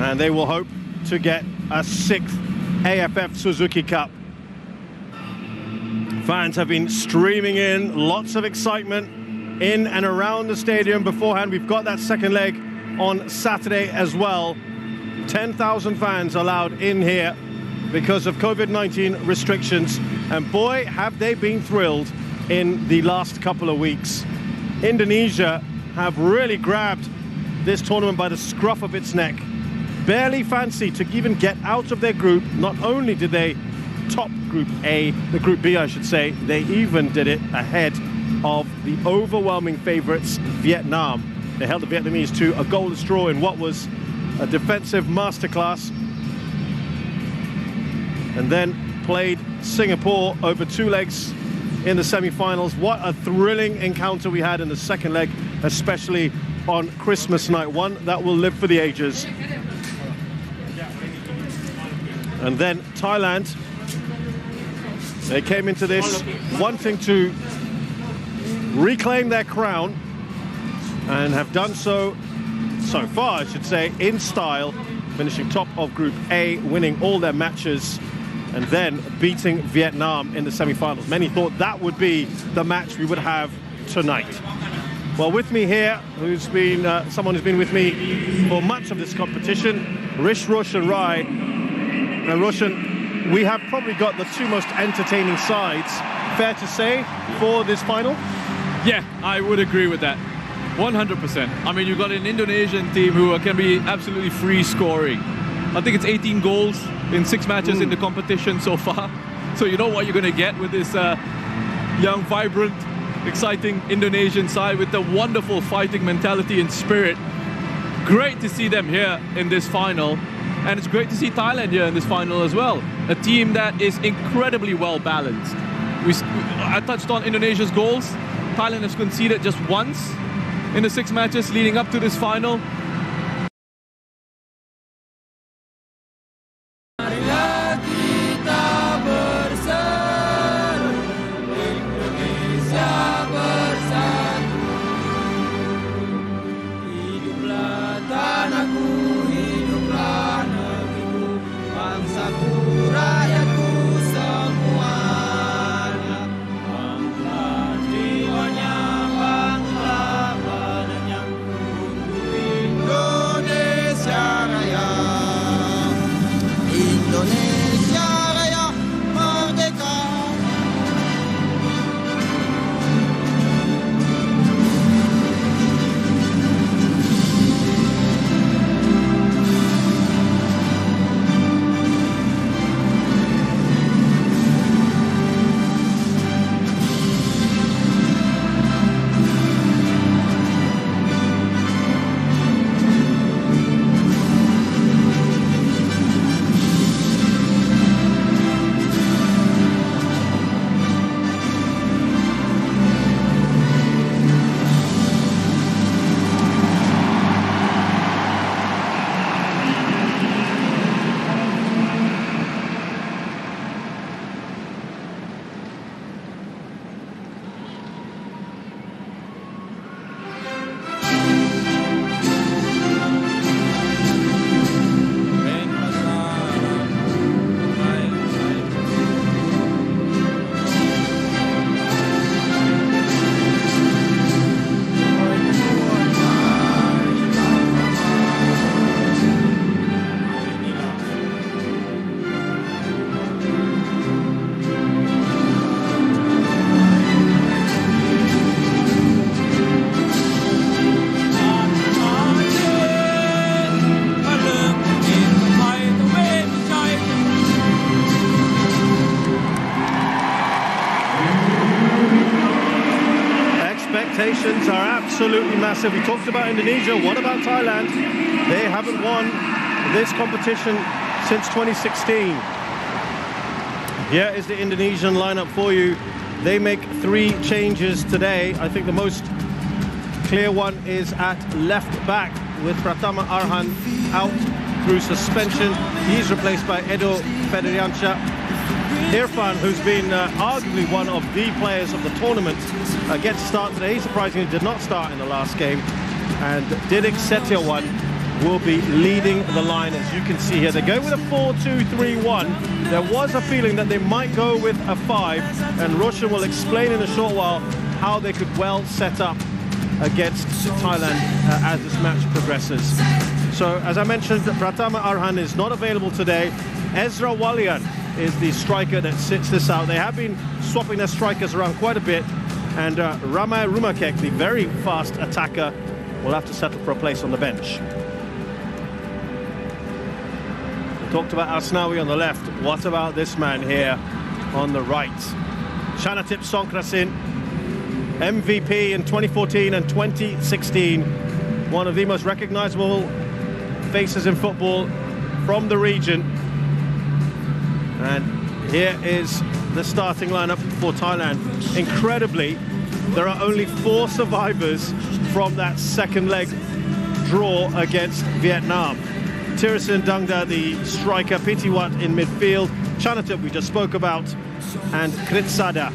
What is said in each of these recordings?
And they will hope to get a 6th AFF Suzuki Cup. Fans have been streaming in, lots of excitement in and around the stadium beforehand. We've got that second leg on Saturday as well. 10,000 fans allowed in here because of COVID-19 restrictions. And boy, have they been thrilled in the last couple of weeks. Indonesia have really grabbed this tournament by the scruff of its neck. Barely fancy to even get out of their group. Not only did they top Group A, the Group B I should say, they even did it ahead of the overwhelming favourites, Vietnam. They held the Vietnamese to a goalless draw in what was a defensive masterclass, and then played Singapore over 2 legs in the semi-finals. What a thrilling encounter we had in the second leg, especially on Christmas night, one that will live for the ages. And then Thailand, they came into this wanting to reclaim their crown and have done so far, I should say, in style, finishing top of Group A, winning all their matches and then beating Vietnam in the semi-finals. Many thought that would be the match we would have tonight. Well, with me here, who's been someone who's been with me for much of this competition, Roshan Rai. Now, Roshan, we have probably got the 2 most entertaining sides, fair to say, for this final? Yeah, I would agree with that. 100%. I mean, you've got an Indonesian team who can be absolutely free scoring. I think it's 18 goals in 6 matches in the competition so far. So you know what you're going to get with this young, vibrant, exciting Indonesian side with the wonderful fighting mentality and spirit. Great to see them here in this final. And it's great to see Thailand here in this final as well. A team that is incredibly well balanced. I touched on Indonesia's goals. Thailand has conceded just once in the 6 matches leading up to this final. Expectations are absolutely massive. We talked about Indonesia. What about Thailand? They haven't won this competition since 2016. Here is the Indonesian lineup for you. They make 3 changes today. I think the most clear one is at left back with Pratama Arhan out through suspension. He's replaced by Edo Federiansyah. Irfan, who's been arguably one of the players of the tournament, gets to start today. He surprisingly did not start in the last game. And Didik Setiawan will be leading the line, as you can see here. They go with a 4-2-3-1. There was a feeling that they might go with a 5, and Roshan will explain in a short while how they could well set up against Thailand as this match progresses. So, as I mentioned, Pratama Arhan is not available today. Ezra Walian is the striker that sits this out. They have been swapping their strikers around quite a bit, and Ramai Rumakek, the very fast attacker, will have to settle for a place on the bench. We talked about Asnawi on the left. What about this man here on the right? Chanatip Songkrasin, MVP in 2014 and 2016. One of the most recognizable faces in football from the region. And here is the starting lineup for Thailand. Incredibly, there are only 4 survivors from that second leg draw against Vietnam. Tirasin Dangda, the striker, Pitiwat in midfield, Chanatip we just spoke about, and Kritsada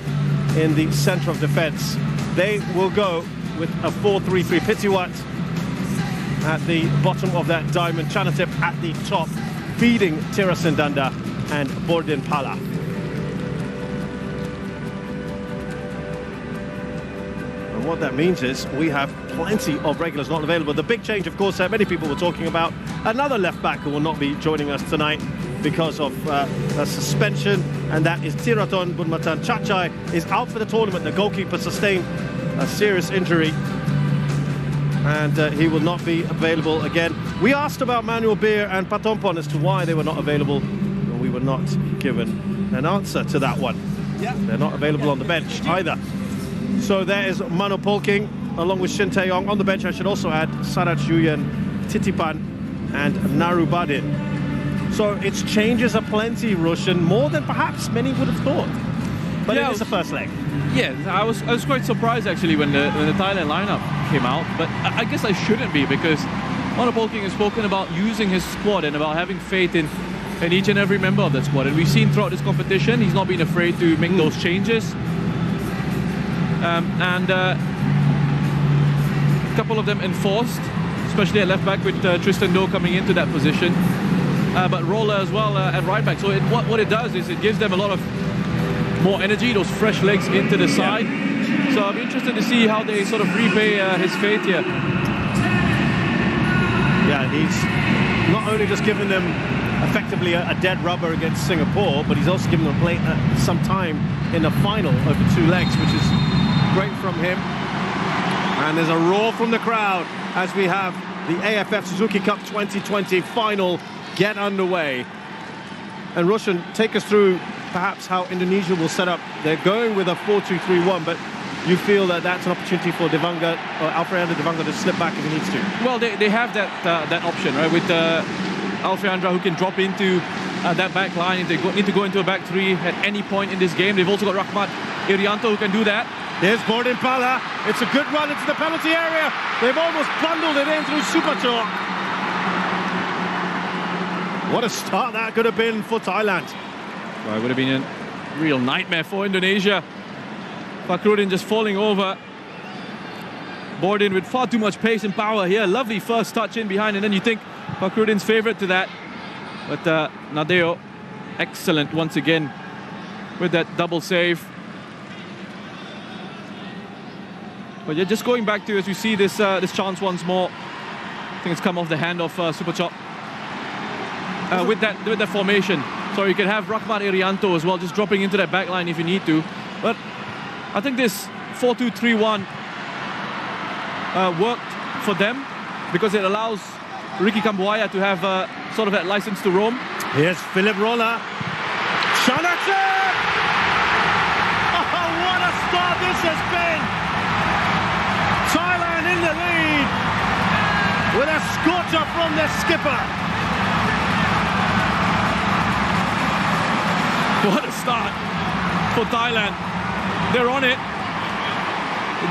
in the centre of defence. They will go with a 4-3-3. Pitiwat at the bottom of that diamond, Chanatip at the top, feeding Tirasin Dangda and Bordin Pala. What that means is we have plenty of regulars not available. The big change, of course, many people were talking about another left back who will not be joining us tonight because of a suspension, and that is Tiraton Bunmatan Chachai is out for the tournament. The goalkeeper sustained a serious injury, and he will not be available again. We asked about Manuel Beer and Patompon as to why they were not available, and we were not given an answer to that one. Yeah. They're not available on the bench either. So there is Mano Polking along with Shin Taeyong. On the bench, I should also add Saraj Yuyen, Titipan and Narubadin. So its changes are plenty, Roshan, more than perhaps many would have thought. But it is the first leg. Yeah, I was quite surprised actually when the Thailand lineup came out, but I guess I shouldn't be, because Mano Polking has spoken about using his squad and about having faith in each and every member of that squad. And we've seen throughout this competition, he's not been afraid to make those changes. And a couple of them enforced, especially at left back with Tristan Doe coming into that position, but Roller as well at right back. So what it does is it gives them a lot of more energy, those fresh legs into the side. So I'm interested to see how they sort of repay his faith here. Yeah, he's not only just given them effectively a dead rubber against Singapore, but he's also given them some time in the final over 2 legs, which is great from him. And there's a roar from the crowd as we have the AFF Suzuki Cup 2020 final get underway. And Roshan, take us through perhaps how Indonesia will set up. They're going with a 4-2-3-1, but you feel that that's an opportunity for Devanga, or Alfreandra Devanga, to slip back if he needs to? Well, they have that option, right, with Alfreandra, who can drop into that back line if they need to go into a back 3 at any point in this game. They've also got Rahmat Irianto who can do that. Here's Bordin Pala. It's a good run into the penalty area. They've almost bundled it in through Supator. What a start that could have been for Thailand. Well, it would have been a real nightmare for Indonesia. Fakhrudin just falling over. Bordin with far too much pace and power here. Lovely first touch in behind, and then you think Fakhrudin's favourite to that. But Nadeo, excellent once again with that double save. But yeah, just going back to, as we see this chance once more, I think it's come off the hand of Super Chop. With that formation. So you can have Rahmat Irianto as well, just dropping into that back line if you need to. But I think this 4-2-3-1 worked for them, because it allows Ricky Kambuaya to have sort of that license to roam. Here's Philip Roller. Chanatip! Oh, what a start this has been! Thailand in the lead with a scorcher from their skipper. What a start for Thailand. They're on it.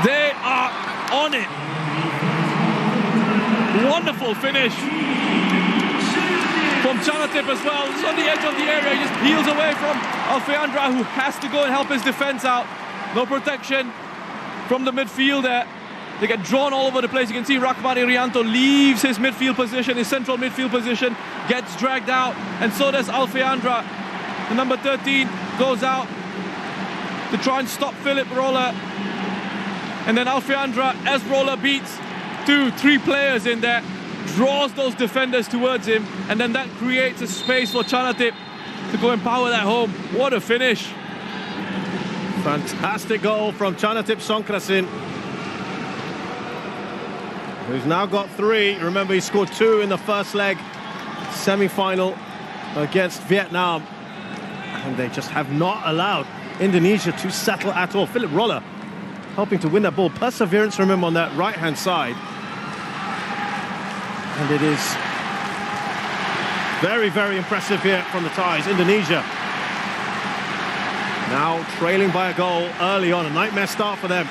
They are on it. Wonderful finish from Chanatip as well. He's on the edge of the area. He just peels away from Alfreandra, who has to go and help his defense out. No protection from the midfielder. They get drawn all over the place. You can see Rahman Irianto leaves his midfield position, his central midfield position, gets dragged out, and so does Alfeandra. The number 13 goes out to try and stop Philip Roller. And then Alfeandra, as Roller beats 2-3 players in there, draws those defenders towards him, and then that creates a space for Chanatip to go and power that home. What a finish. Fantastic goal from Chanatip Songkrasin, who's now got 3. Remember, he scored 2 in the first leg, semi-final against Vietnam. And they just have not allowed Indonesia to settle at all. Philip Roller helping to win that ball. Perseverance from him on that right-hand side. And it is very, very impressive here from the Thais. Indonesia now trailing by a goal early on. A nightmare start for them.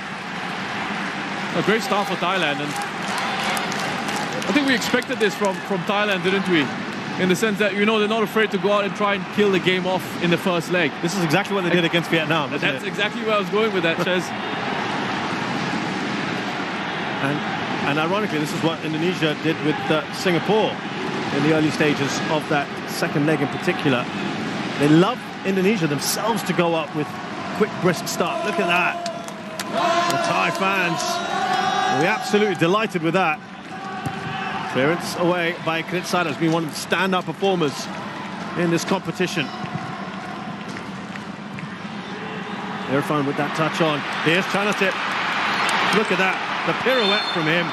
A great start for Thailand. And I think we expected this from Thailand, didn't we? In the sense that, you know, they're not afraid to go out and try and kill the game off in the first leg. This is exactly what they did against Vietnam, isn't That's exactly where I was going with that, Chez. And ironically, this is what Indonesia did with Singapore in the early stages of that second leg in particular. They love Indonesia themselves to go up with quick, brisk start. Look at that. The Thai fans will be absolutely delighted with that. Clearance away by Kritsada, has been one of the stand-up performers in this competition. Irfan with that touch on. Here's Chanatip. Look at that, the pirouette from him.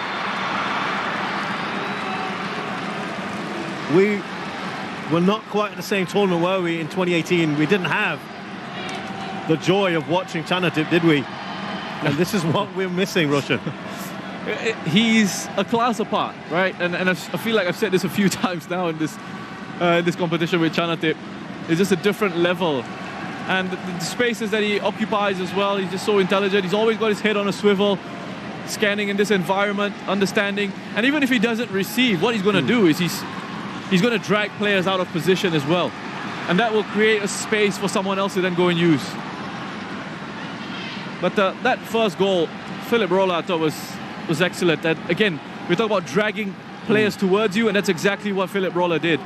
We were not quite at the same tournament, were we, in 2018? We didn't have the joy of watching Chanatip, did we? And this is what we're missing, Roshan. He's a class apart, right? And I feel like I've said this a few times now in this competition with Chanatip. It's just a different level. And the spaces that he occupies as well, he's just so intelligent. He's always got his head on a swivel, scanning in this environment, understanding. And even if he doesn't receive, what he's going to do is he's going to drag players out of position as well. And that will create a space for someone else to then go and use. But that first goal, Philip Roller, I thought was excellent. And again, we talk about dragging players towards you, and that's exactly what Philip Roller did.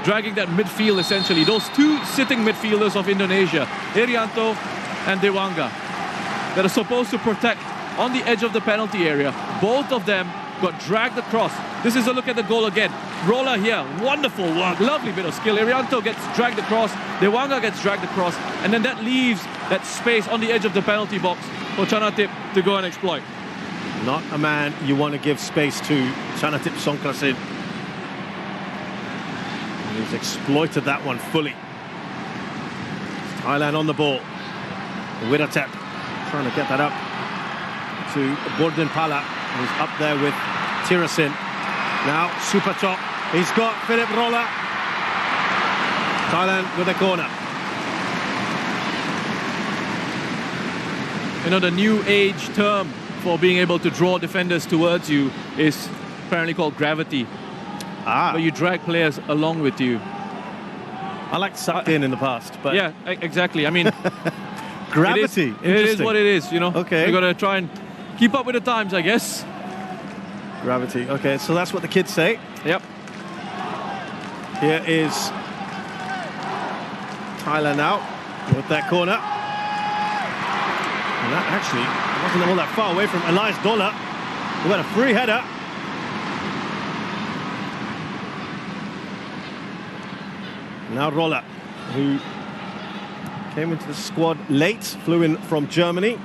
Dragging that midfield, essentially. Those 2 sitting midfielders of Indonesia, Irianto and Dewanga, that are supposed to protect on the edge of the penalty area. Both of them got dragged across. This is a look at the goal again. Roller here, wonderful work, lovely bit of skill. Irianto gets dragged across, Dewanga gets dragged across, and then that leaves that space on the edge of the penalty box for Chanatip to go and exploit. Not a man you want to give space to, Chanatip Songkrasin. He's exploited that one fully. Thailand on the ball. Wiratep trying to get that up to Borden Pala, who's up there with Tirasin. Now super chop. He's got Philip Roller. Thailand with a corner. You know, the new age term for being able to draw defenders towards you is apparently called gravity. Where you drag players along with you. I like sucked in the past, but yeah, exactly. I mean, gravity. It is what it is, you know. Okay. You got to try and keep up with the times, I guess. Gravity. Okay, so that's what the kids say. Yep. Here is Thailand now with that corner. And that actually wasn't all that far away from Elias Dola, who had a free header. Now Roller, who came into the squad late, flew in from Germany.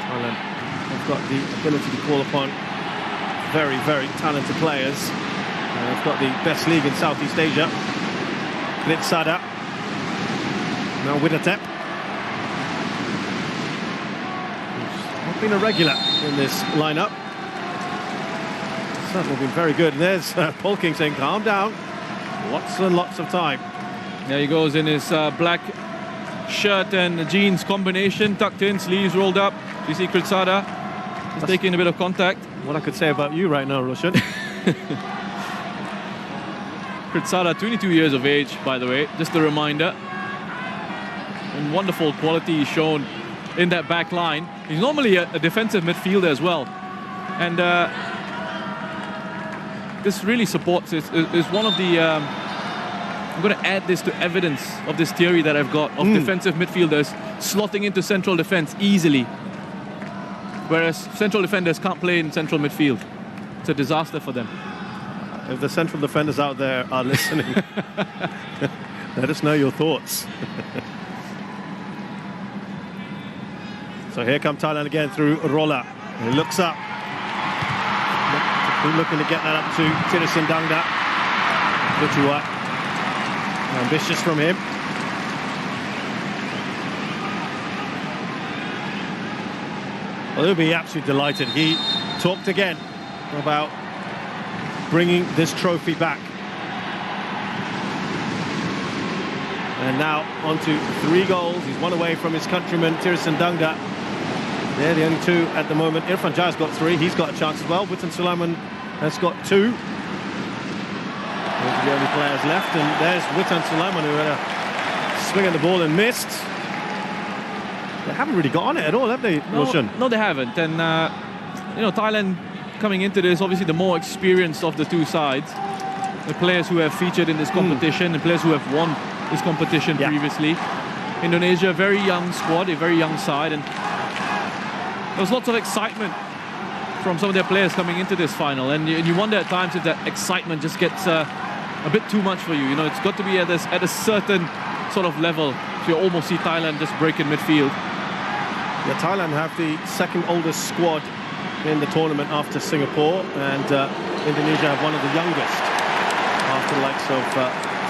Thailand have got the ability to call upon very, very talented players. They've got the best league in Southeast Asia. Kritsada. Now Wiratep. Who's not been a regular in this lineup. Certainly been very good. And there's Paul King saying, calm down. Lots and lots of time. There he goes in his black shirt and jeans combination, tucked in, sleeves rolled up. You see Kritsada, he's taking a bit of contact. What I could say about you right now, Roshan. Kritsada, 22 years of age, by the way, just a reminder. and wonderful quality shown in that back line. He's normally a defensive midfielder as well. And this really supports it. Is one of the... I'm going to add this to evidence of this theory that I've got of defensive midfielders slotting into central defense easily, whereas central defenders can't play in central midfield. It's a disaster for them. If the central defenders out there are listening, let us know your thoughts. So here come Thailand again through Rolla. He looks up. Looking to get that up to Thirisan Dangda. Lutua. Ambitious from him. Well, he'll be absolutely delighted. He talked again about bringing this trophy back. And now on to 3 goals. He's 1 away from his countryman, Thirisan Dangda. They're the only 2 at the moment. Irfan Jai's got 3. He's got a chance as well. Witan Sulaiman has got 2. Those are the only players left. And there's Witan Sulaiman, who had a swing at the ball and missed. They haven't really got on it at all, have they, Roshan? No, they haven't. And, you know, Thailand coming into this, obviously the more experienced of the 2 sides. The players who have featured in this competition, and players who have won this competition previously. Indonesia, a very young squad, a very young side. And there was lots of excitement from some of their players coming into this final, and you wonder at times if that excitement just gets a bit too much for you. You know, it's got to be at a certain sort of level. So you almost see Thailand just break in midfield. Yeah, Thailand have the 2nd oldest squad in the tournament after Singapore, and Indonesia have one of the youngest after the likes of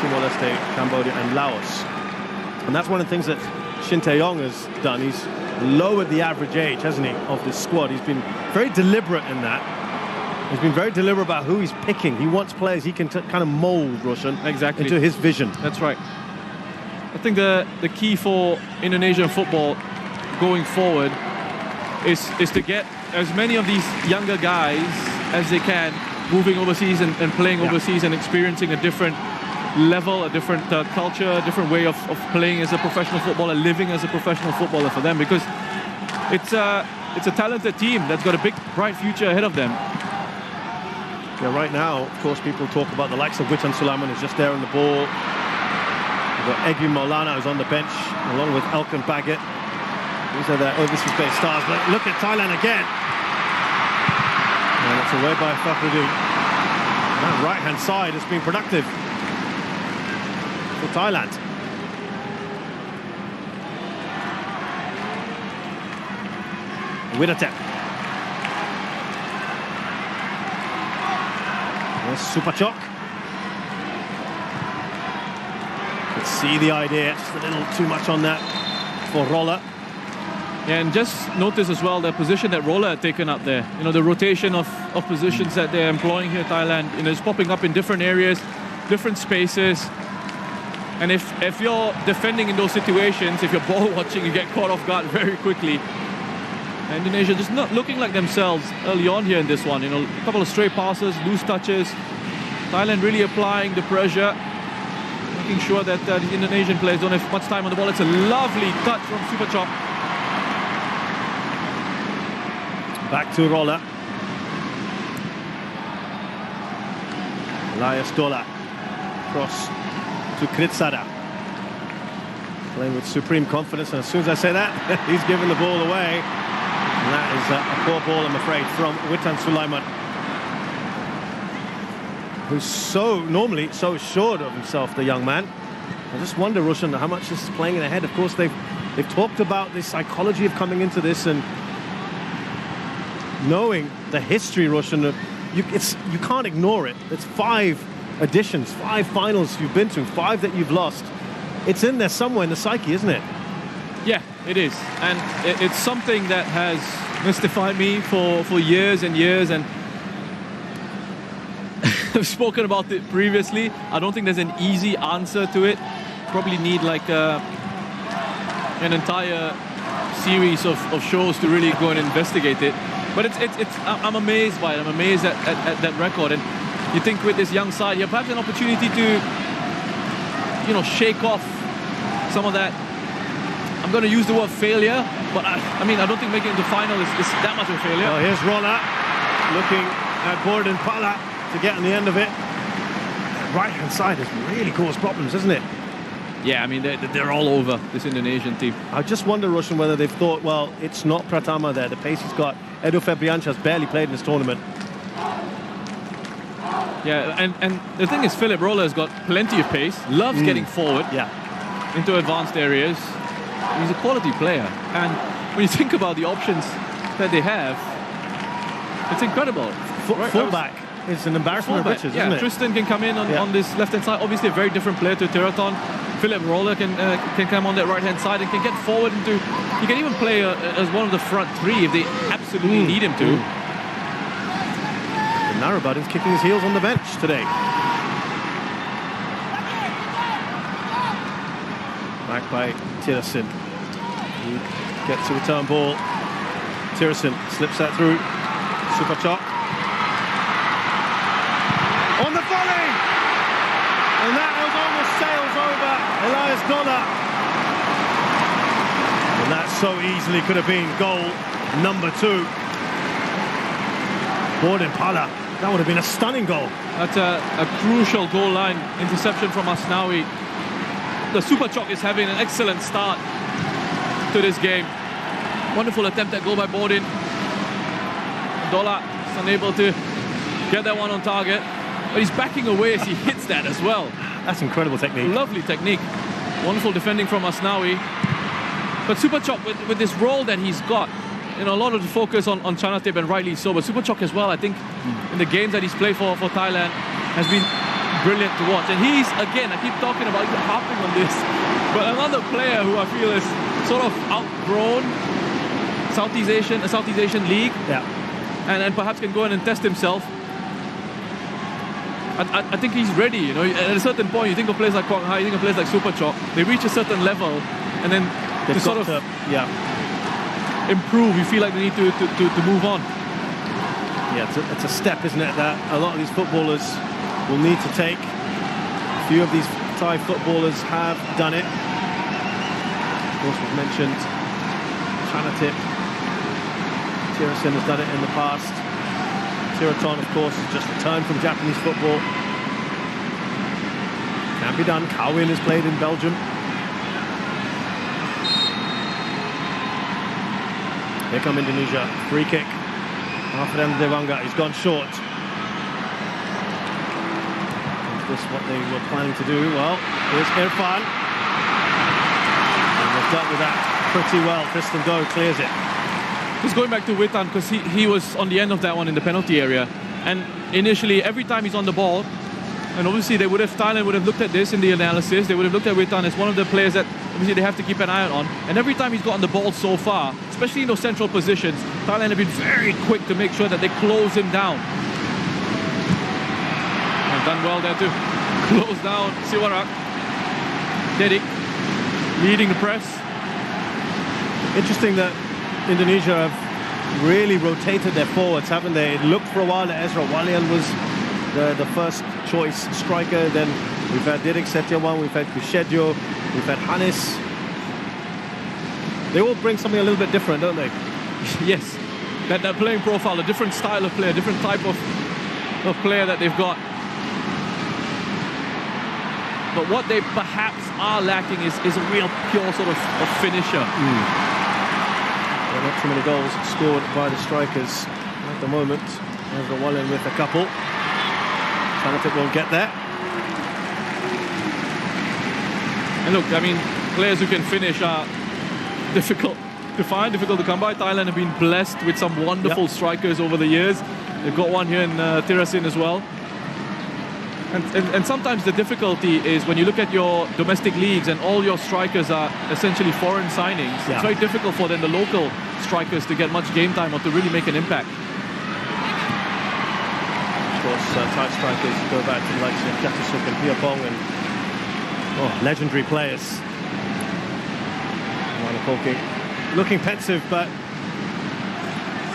Timor-Leste, Cambodia and Laos. And that's one of the things that Shin Tae-yong has done. He's lowered the average age, hasn't he, of this squad. He's been very deliberate in that. He's been very deliberate about who he's picking. He wants players he can kind of mould, Roshan, into his vision. That's right. I think the key for Indonesian football going forward is to get as many of these younger guys as they can moving overseas and playing overseas and experiencing a different level, a different culture, a different way of playing as a professional footballer, living as a professional footballer for them, because it's a talented team that's got a big, bright future ahead of them. Yeah, right now, of course, people talk about the likes of Witan Sulaiman, who's just there on the ball. We've got Egy Maulana, who's on the bench, along with Elkan Baggett. These are the overseas-based stars. But look at Thailand again. And it's away by Fakhruddin. That right-hand side has been productive for Thailand. Widatep. There's Supachok. Let's see the idea. Just a little too much on that for Rolla. Yeah, and just notice as well the position that Rolla had taken up there. You know, the rotation of positions that they're employing here in Thailand. You know, it's popping up in different areas, different spaces. And if you're defending in those situations, if you're ball watching, you get caught off guard very quickly. Indonesia just not looking like themselves early on here in this one. You know, a couple of stray passes, loose touches. Thailand really applying the pressure, making sure that the Indonesian players don't have much time on the ball. It's a lovely touch from Supachok. Back to Rolla. Elias Dola. Cross to Kritsada. Playing with supreme confidence, and as soon as I say that, he's giving the ball away. And that is a poor ball, I'm afraid, from Witan Sulaiman, who's normally so assured of himself, the young man. I just wonder, Roshan, how much this is playing in the head. Of course, they've talked about the psychology of coming into this and knowing the history, Roshan. You can't ignore it. It's 5 editions, 5 finals you've been to, 5 that you've lost. It's in there somewhere in the psyche, isn't it? Yeah, it is. And it's something that has mystified me for years and years. And I've spoken about it previously. I don't think there's an easy answer to it. Probably need like an entire series of shows to really go and investigate it. But I'm amazed by it. I'm amazed at that record. And you think with this young side, you have perhaps an opportunity to, you know, shake off some of that I'm going to use the word failure, but I mean, I don't think making it to final is that much of a failure. Oh, here's Rolla looking at Borden Pala to get on the end of it. Right-hand side has really caused problems, hasn't it? Yeah, I mean, they're all over this Indonesian team. I just wonder, Roshan, whether they've thought, well, it's not Pratama there. The pace he's got. Edo Febriancha has barely played in this tournament. Yeah, and the thing is, Philip Roller has got plenty of pace, loves getting forward into advanced areas. He's a quality player. And when you think about the options that they have, it's incredible. Fullback is an embarrassment of riches, isn't it? Tristan can come in on this left-hand side. Obviously, a very different player to Teraton. Philip Roller can come on that right-hand side and can get forward into... He can even play as one of the front three if they absolutely need him to. Narrabudin's kicking his heels on the bench today. Back by Tirasin. He gets a return ball. Tirasin slips that through. Super chop. On the volley! And that almost sails over Elias Dola. And that so easily could have been goal number 2. Borden Pala. That would have been a stunning goal. That's a crucial goal line interception from Asnawi. The Super Choc is having an excellent start to this game. Wonderful attempt at goal by Borden. Dola is unable to get that one on target, but he's backing away as he hits that as well. That's incredible technique. Lovely technique. Wonderful defending from Asnawi. But Super Choc, with this role that he's got, you know, a lot of the focus on Chanatip, and rightly so, but Super Choc as well, I think, in the games that he's played for Thailand, has been brilliant to watch. And he's, again, I keep talking about, he's harping on this, but another player who I feel is sort of outgrown Southeast Asian League, and perhaps can go in and test himself. I think he's ready, you know. At a certain point, you think of players like Kwang Hai, you think of players like Super Choc, they reach a certain level, and then to sort of improve, you feel like they need to move on. Yeah, it's a step, isn't it, that a lot of these footballers will need to take. A few of these Thai footballers have done it. Of course, we've mentioned Chanatip. Tirasin has done it in the past. Tiraton, of course, has just returned from Japanese football. Can be done. Kawin has played in Belgium. Here come Indonesia. Free kick. Alfredo Dewanga. He's gone short. Is this what they were planning to do? Well, here's Irfan. And they've dealt with that pretty well. Tristan Doe clears it. Just going back to Witan, because he was on the end of that one in the penalty area. And initially, every time he's on the ball, and obviously Thailand would have looked at this in the analysis, they would have looked at Witan as one of the players that obviously they have to keep an eye on. And every time he's gotten the ball so far, especially in those central positions, Thailand have been very quick to make sure that they close him down. And done well there to close down Siwarak. Dedik leading the press. Interesting that Indonesia have really rotated their forwards, haven't they? It looked for a while that Ezra Walian was the first choice striker. Then we've had Didik Setiawan, we've had Kushedjo, we've had Hanis. They all bring something a little bit different, don't they? Yes, that playing profile, a different style of player, different type of player that they've got. But what they perhaps are lacking is a real pure sort of finisher. Not too many goals scored by the strikers at the moment. Ezra Walian with a couple. Chanatip won't get there. And look, I mean, players who can finish are difficult to find, difficult to come by. Thailand have been blessed with some wonderful strikers over the years. They've got one here in Tirasin as well. And sometimes the difficulty is when you look at your domestic leagues and all your strikers are essentially foreign signings, it's very difficult for then the local strikers to get much game time or to really make an impact. Of course, Thai strikers go back to the likes of Jatusuk and Piapong and legendary players. Polking looking pensive, but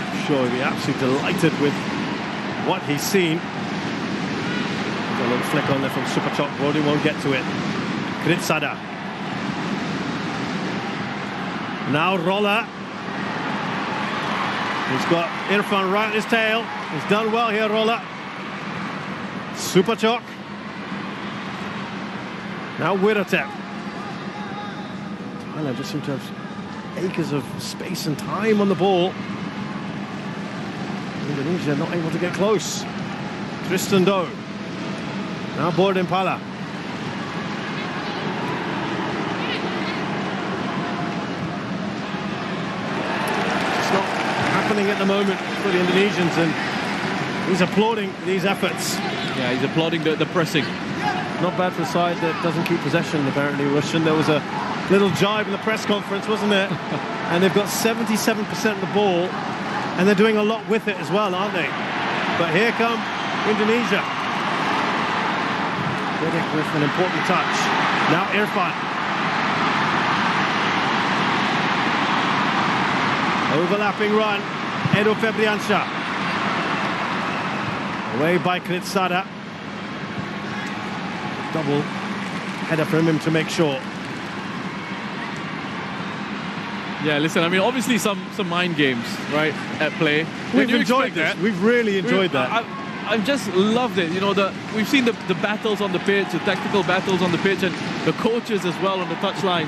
I'm sure he'll be absolutely delighted with what he's seen. A little flick on there from Super Choc. Brody won't get to it. Kritsada. Now Roller. He's got Irfan right at his tail. He's done well here, Roller. Super Chok. Now Wiratep. Thailand just seem to have acres of space and time on the ball. Indonesia not able to get close. Tristan Doe. Now Board Impala. It's not happening at the moment for the Indonesians, and he's applauding these efforts. Yeah, he's applauding the pressing. Not bad for a side that doesn't keep possession, apparently, Russian. There was a little jibe in the press conference, wasn't there? And they've got 77% of the ball, and they're doing a lot with it as well, aren't they? But here come Indonesia. Riddick with an important touch. Now Irfan. Overlapping run. Edo Febriansyah. Away by Kritsada. Double header from him to make sure. Yeah, listen, I mean, obviously some mind games, right, at play. We've enjoyed that. We've really enjoyed that. I've just loved it. You know, we've seen the battles on the pitch, the tactical battles on the pitch, and the coaches as well on the touchline.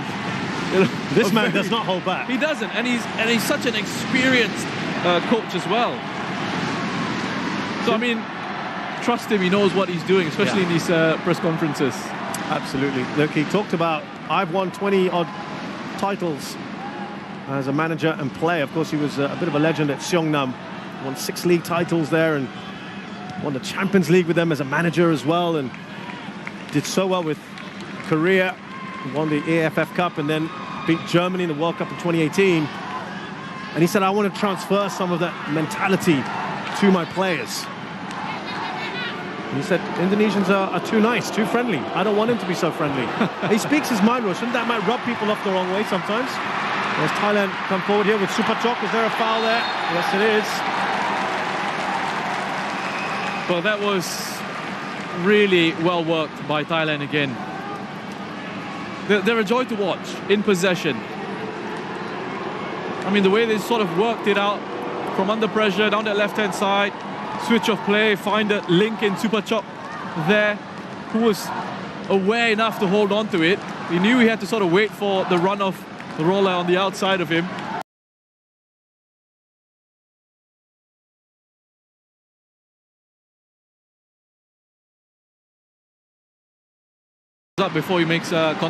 You know, this man does not hold back. He doesn't, and he's such an experienced coach as well. So I mean, trust him. He knows what he's doing, especially in these press conferences. Absolutely. Look, he talked about, I've won 20-odd titles as a manager and player. Of course, he was a bit of a legend at Seongnam. Won 6 league titles there and won the Champions League with them as a manager as well, and did so well with Korea. Won the AFF Cup and then beat Germany in the World Cup in 2018. And he said, I want to transfer some of that mentality to my players. And he said, Indonesians are too nice, too friendly. I don't want him to be so friendly. He speaks his mind, Roshan. That might rub people off the wrong way sometimes. As Thailand come forward here with Super Chok. Is there a foul there? Yes, it is. Well, that was really well worked by Thailand again. They're a joy to watch in possession. I mean, the way they sort of worked it out from under pressure down that left-hand side, switch of play, find a link in Super Chok there, who was aware enough to hold on to it. He knew he had to sort of wait for the run of the Roller on the outside of him. Up before he makes contact.